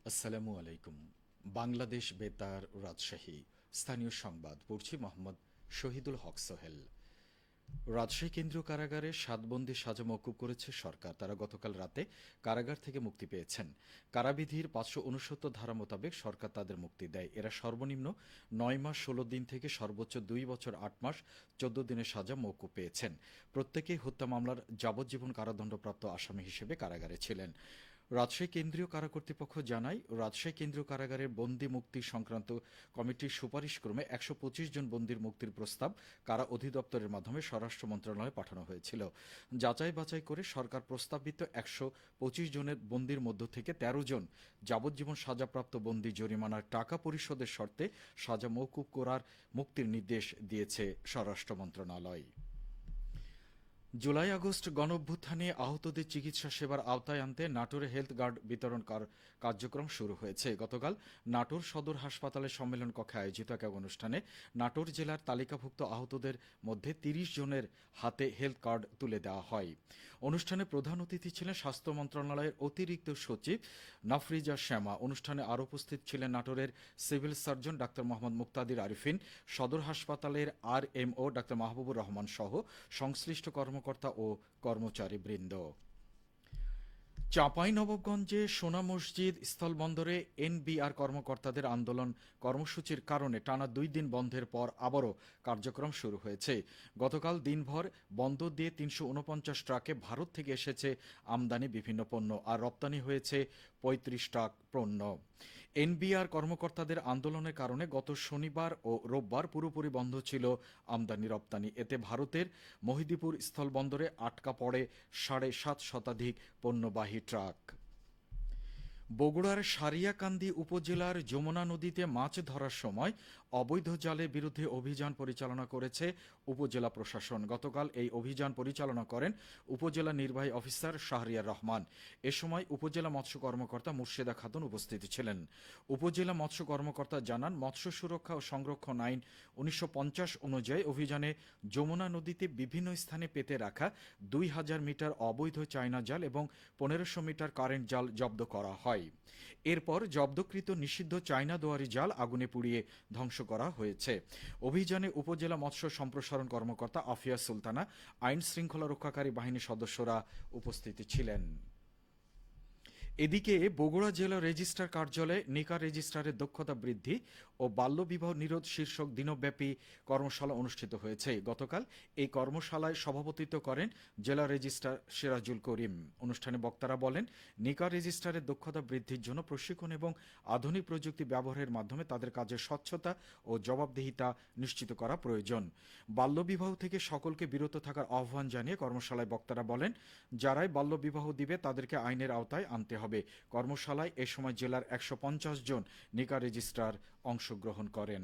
আসসালামু আলাইকুম। বাংলাদেশ বেতার, রাজশাহী। স্থানীয় সংবাদ পড়ছি মোহাম্মদ শহীদুল হক সোহেল। রাজশাহী কেন্দ্রীয় কারাগারে ৭ বন্দী সাজা মওকুফ করেছে সরকার। তারা গতকাল রাতে কারাগার থেকে মুক্তি পেয়েছেন। কারাবিধির ৫৬৯ ধারা মোতাবেক সরকার তাদের মুক্তি দেয়। এরা সর্বনিম্ন ৯ মাস ১৬ দিন থেকে সর্বোচ্চ ২ বছর ৮ মাস ১৪ দিনের সাজা মওকুফ পেয়েছেন। প্রত্যেকেই হত্যা মামলার যাবজ্জীবন কারাদণ্ডপ্রাপ্ত আসামি হিসেবে কারাগারে ছিলেন। রাজশাহী কেন্দ্রীয় কারা কর্তৃপক্ষ জানায়, রাজশাহী কেন্দ্রীয় কারাগারের বন্দি মুক্তি সংক্রান্ত কমিটির সুপারিশক্রমে ১২৫ জন বন্দির মুক্তির প্রস্তাব কারা অধিদপ্তরের মাধ্যমে স্বরাষ্ট্র মন্ত্রণালয়ে পাঠানো হয়েছিল। যাচাই বাছাই করে সরকার প্রস্তাবিত ১২৫ জনের বন্দির মধ্য থেকে ১৩ জন যাবজ্জীবন সাজাপ্রাপ্ত বন্দি জরিমানার টাকা পরিশোধের শর্তে সাজা মওকুফ করার মুক্তির নির্দেশ দিয়েছে স্বরাষ্ট্র মন্ত্রণালয়। জুলাই আগস্ট গণঅভ্যুত্থানে আহতদের চিকিৎসা সেবার আওতায় আনতে নাটোরে হেলথ কার্ড বিতরণ কার্যক্রম শুরু হয়েছে। গতকাল নাটোর সদর হাসপাতালের সম্মেলন কক্ষে আয়োজিত এক অনুষ্ঠানে নাটোর জেলার তালিকাভুক্ত আহতদের মধ্যে ৩০ জনের হাতে হেলথ কার্ড তুলে দেওয়া হয়। অনুষ্ঠানে প্রধান অতিথি ছিলেন স্বাস্থ্য মন্ত্রণালয়ের অতিরিক্ত সচিব নাফরিজা শ্যামা। অনুষ্ঠানে আরও উপস্থিত ছিলেন নাটোরের সিভিল সার্জন ডাক্তার মোহাম্মদ মুক্তাদির আরিফিন, সদর হাসপাতালের RMO ডাক্তার মাহবুবুর রহমান সহ সংশ্লিষ্ট কর্মকর্তা ও কর্মচারীবৃন্দ। চাঁপাইনবাবগঞ্জে সোনা মসজিদ স্থলবন্দরে NBR কর্মকর্তাদের আন্দোলন কর্মসূচির কারণে টানা ২ দিন বন্ধের পর আবারও কার্যক্রম শুরু হয়েছে। গতকাল দিনভর বন্দর দিয়ে ৩৪৯ ট্রাকে ভারত থেকে এসেছে আমদানি বিভিন্ন পণ্য, আর রপ্তানি হয়েছে ৩৫ ট্রাক পণ্য। NBR কর্মকর্তাদের আন্দোলনের কারণে গত শনিবার ও রোববার পুরোপুরি বন্ধ ছিল আমদানি রপ্তানি। এতে ভারতের মহিদীপুর স্থলবন্দরে আটকা পড়ে ৭.৫ শতাধিক পণ্যবাহী ট্রাক। বগুড়ার সারিয়াকান্দি উপজেলার যমুনা নদীতে মাছ ধরার সময় অবৈধ জালের বিরুদ্ধে অভিযান পরিচালনা করেছে উপজেলা প্রশাসন। গতকাল এই অভিযান পরিচালনা করেন উপজেলা নির্বাহী অফিসার শাহরিয়ার রহমান। এ সময় উপজেলা মৎস্য কর্মকর্তা মুর্শেদা খাতুন উপস্থিত ছিলেন। উপজেলা মৎস্য কর্মকর্তা জানান, মৎস্য সুরক্ষা ও সংরক্ষণ আইন ১৯৫০ অনুযায়ী অভিযানে যমুনা নদীতে বিভিন্ন স্থানে পেতে রাখা ২,০০০ মিটার অবৈধ চায়না জাল এবং ১৫০০ মিটার কারেন্ট জাল জব্দ করা হয়। এরপর জব্দকৃত নিষিদ্ধ চায়না দোয়ারি জাল আগুনে পুড়িয়ে ধ্বংস করা হয়েছে। অভিযানে উপজেলা মৎস্য সম্প্রসারণ কর্মকর্তা আফিয়া সুলতানা, আইন শৃঙ্খলা রক্ষাকারী বাহিনীর সদস্যরা উপস্থিত ছিলেন। এদিকে বগুড়া জেলা রেজিস্ট্রার কার্যালয়ে নিকা রেজিস্ট্রারের দক্ষতা বৃদ্ধি ও বাল্যবিবাহ নিরোধ শীর্ষক দিনব্যাপী কর্মশালা অনুষ্ঠিত হয়েছে। গতকাল এই কর্মশালায় সভাপতিত্ব করেন জেলা রেজিস্ট্রার সিরাজুল করিম। অনুষ্ঠানে বক্তারা বলেন, নিকা রেজিস্ট্রারের দক্ষতা বৃদ্ধির জন্য প্রশিক্ষণ এবং আধুনিক প্রযুক্তি ব্যবহারের মাধ্যমে তাদের কাজের স্বচ্ছতা ও জবাবদিহিতা নিশ্চিত করা প্রয়োজন। বাল্যবিবাহ থেকে সকলকে বিরত থাকার আহ্বান জানিয়ে কর্মশালায় বক্তারা বলেন, যারাই বাল্যবিবাহ দিবে তাদেরকে আইনের আওতায় আনতে হবে। কর্মশালায় এ সময় জেলার ১৫০ জন নিকা রেজিস্ট্রার অংশগ্রহণ করেন।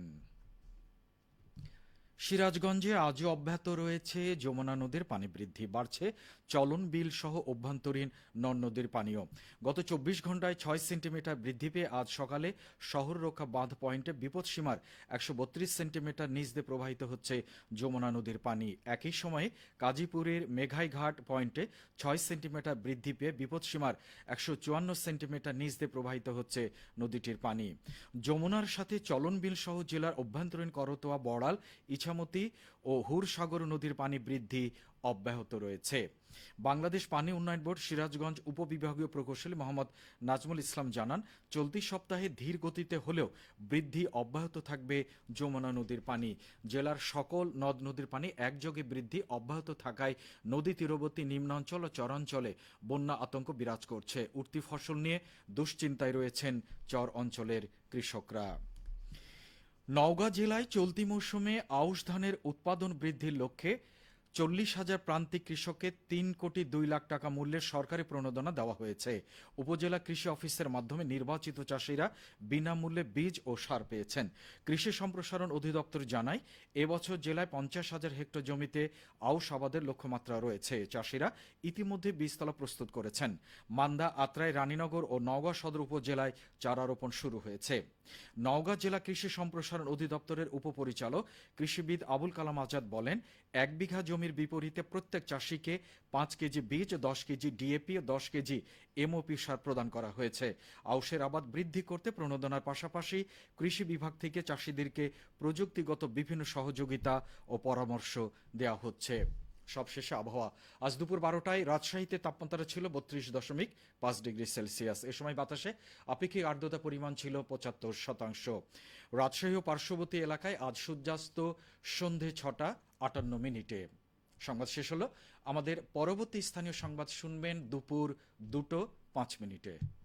সিরাজগঞ্জে আজও অব্যাহত রয়েছে যমুনা নদীর পানি বৃদ্ধি। বাড়ছে চলন বিল সহ অভ্যন্তরীণ নদ-নদীর পানিও। গত ২৪ ঘন্টায় ৬ সেন্টিমিটার বৃদ্ধি পেয়ে আজ সকালে শহর রক্ষা বাঁধ পয়েন্টে বিপদসীমার ১৩২ সেন্টিমিটার নিচ দিয়ে প্রবাহিত হচ্ছে যমুনা নদীর পানি। একই সময়ে কাজীপুরের মেঘাইঘাট পয়েন্টে ৬ সেন্টিমিটার বৃদ্ধি পেয়ে বিপদসীমার ১৫৪ সেন্টিমিটার নিচ দিয়ে প্রবাহিত হচ্ছে নদীটির পানি। যমুনার সাথে চলন বিল সহ জেলার অভ্যন্তরীণ করতোয়া, বড়াল, ইছামতি ও হুরসাগর নদীর পানি বৃদ্ধি অব্যাহত রয়েছে। বাংলাদেশ পানি উন্নয়ন বোর্ড সিরাজগঞ্জ উপবিভাগীয় প্রকৌশলী মোহাম্মদ নাজমুল ইসলাম জানান, চলতি সপ্তাহে ধীর গতিতে হলেও বৃদ্ধি অব্যাহত থাকবে যমুনা নদীর পানি। জেলার সকল নদ নদীর পানি একযোগে বৃদ্ধি অব্যাহত থাকায় নদী তীরবর্তী নিম্নাঞ্চল ও চরাঞ্চলে বন্যা আতঙ্ক বিরাজ করছে। উঠতি ফসল নিয়ে দুশ্চিন্তায় রয়েছেন চর অঞ্চলের কৃষকরা। নওগাঁ জেলায় চলতি মৌসুমে আউশ ধানের উৎপাদন বৃদ্ধির লক্ষ্যে ৪০,০০০ প্রান্তিক কৃষককে ৩,২,০০,০০০ টাকা মূল্যের সরকারি প্রণোদনা দেওয়া হয়েছে। উপজেলা কৃষি অফিসের মাধ্যমে নির্বাচিত চাষিরা বিনামূল্যে বীজ ও সার পেয়েছেন। কৃষি সম্প্রসারণ অধিদপ্তর জানায়, এবছর জেলায় ৫০,০০০ হেক্টর জমিতে আউশ আবাদের লক্ষ্যমাত্রা রয়েছে। চাষিরা ইতিমধ্যে বীজতলা প্রস্তুত করেছেন। মান্দা, আত্রাই, রানীনগর ও নওগাঁ সদর উপজেলায় চারা রোপণ শুরু হয়েছে। নওগাঁ জেলা কৃষি সম্প্রসারণ অধিদপ্তরের উপপরিচালক কৃষিবিদ আবুল কালাম আজাদ বলেন, ১ বিঘা জমি জমির বিপরীতে প্রত্যেক চাষিকে 5 কেজি বীজ, 10 কেজি ডিএপি ও 10 কেজি এমওপি সার প্রদান করা হয়েছে। আউশের আবাদ বৃদ্ধি করতে প্রণোদনার পাশাপাশি কৃষি বিভাগ থেকে চাষিদেরকে প্রযুক্তিগত বিভিন্ন সহযোগিতা ও পরামর্শ দেওয়া হচ্ছে। সবশেষে আবহাওয়া। আজ দুপুর 12টায় রাজশাহীতে তাপমাত্রা ছিল 32.5 ডিগ্রি সেলসিয়াস। এ সময় বাতাসে আপেক্ষিক আর্দ্রতা পরিমাণ ছিল 75%। রাজশাহী ও পার্শ্ববর্তী এলাকায় আজ সূর্যাস্ত সন্ধে 6:58। সংবাদ শেষ হলো। আমাদের পরবর্তী স্থানীয় সংবাদ শুনবেন দুপুর 2:05।